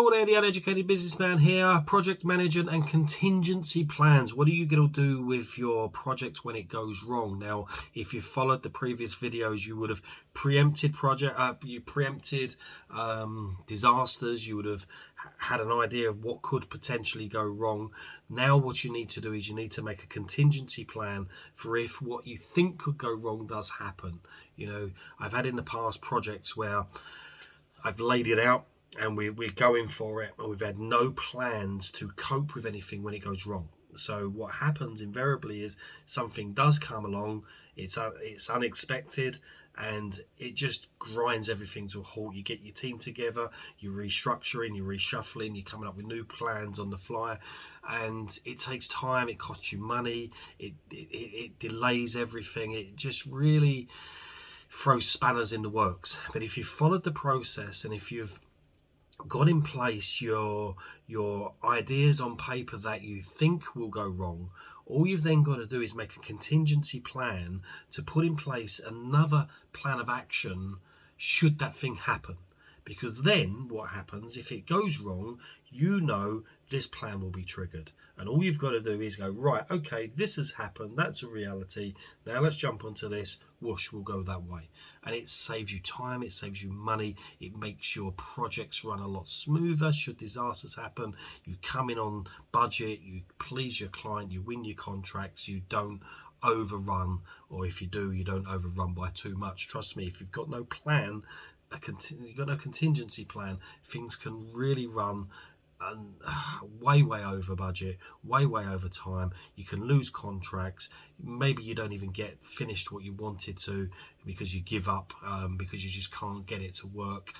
Hello there, the uneducated businessman here. Project management and contingency plans. What are you going to do with your project when it goes wrong? Now, if you followed the previous videos, you would have preempted disasters. You would have had an idea of what could potentially go wrong. Now what you need to do is you need to make a contingency plan for if what you think could go wrong does happen. You know, I've had in the past projects where I've laid it out and we're going for it, and we've had no plans to cope with anything when it goes wrong. So what happens invariably is something does come along, it's unexpected, and it just grinds everything to a halt. You get your team together, you're restructuring, you're reshuffling, you're coming up with new plans on the fly, and it takes time, it costs you money, it delays everything, it just really throws spanners in the works. But if you followed the process, and if you've got in place your ideas on paper that you think will go wrong, all you've then got to do is make a contingency plan to put in place another plan of action should that thing happen. Because then what happens, if it goes wrong, you know this plan will be triggered, and all you've got to do is go, right, okay, this has happened, that's a reality, now let's jump onto this, whoosh, we'll go that way. And it saves you time, it saves you money, it makes your projects run a lot smoother should disasters happen. You come in on budget, you please your client, you win your contracts, you don't overrun, or if you do, you don't overrun by too much. Trust me, if you've got no plan, you've got no contingency plan, things can really run way over budget, way over time. You can lose contracts, maybe you don't even get finished what you wanted to because you give up, because you just can't get it to work.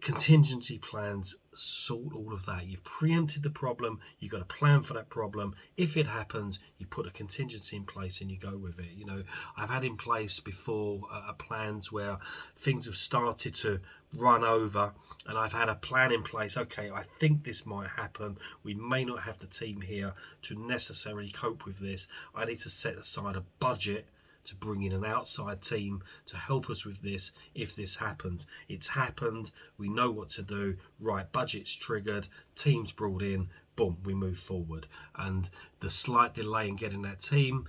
Contingency plans sort all of that. You've preempted the problem, you've got a plan for that problem. If it happens, you put a contingency in place and you go with it. You know, I've had in place before plans where things have started to run over, and I've had a plan in place. Okay, I think this might happen, we may not have the team here to necessarily cope with this, I need to set aside a budget to bring in an outside team to help us with this if this happens. It's happened, we know what to do, right, budget's triggered, team's brought in, boom, we move forward. And the slight delay in getting that team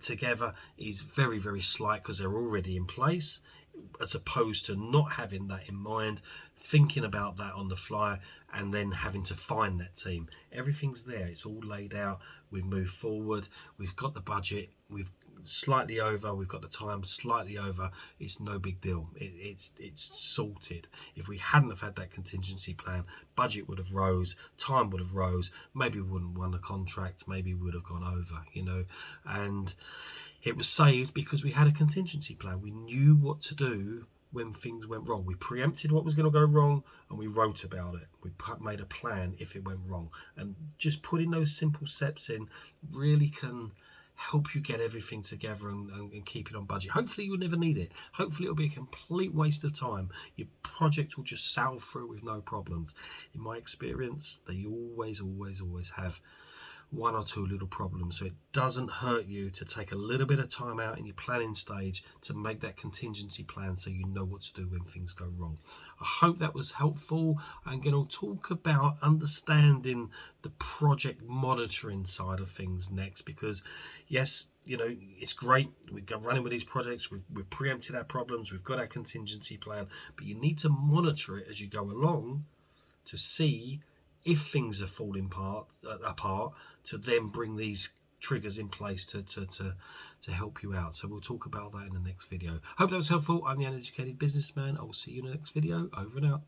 together is very slight because they're already in place, as opposed to not having that in mind, thinking about that on the fly, and then having to find that team. Everything's there, it's all laid out, we've moved forward, we've got the budget, we've slightly over, we've got the time slightly over, it's no big deal, it's sorted. If we hadn't have had that contingency plan, budget would have rose, time would have rose, maybe we wouldn't have won the contract, maybe we would have gone over, you know. And it was saved because we had a contingency plan. We knew what to do when things went wrong. We preempted what was going to go wrong, and we wrote about it. We made a plan if it went wrong. And just putting those simple steps in really can help you get everything together and keep it on budget. Hopefully you'll never need it. Hopefully it'll be a complete waste of time. Your project will just sail through with no problems. In my experience, they always have one or two little problems, so it doesn't hurt you to take a little bit of time out in your planning stage to make that contingency plan so you know what to do when things go wrong. I hope that was helpful. I'm going to talk about understanding the project monitoring side of things next, because yes, you know, it's great, we're running with these projects, we've preempted our problems, we've got our contingency plan, but you need to monitor it as you go along to see if things are falling apart, to then bring these triggers in place to help you out. So we'll talk about that in the next video. Hope that was helpful. I'm the Uneducated Businessman. I will see you in the next video. Over and out.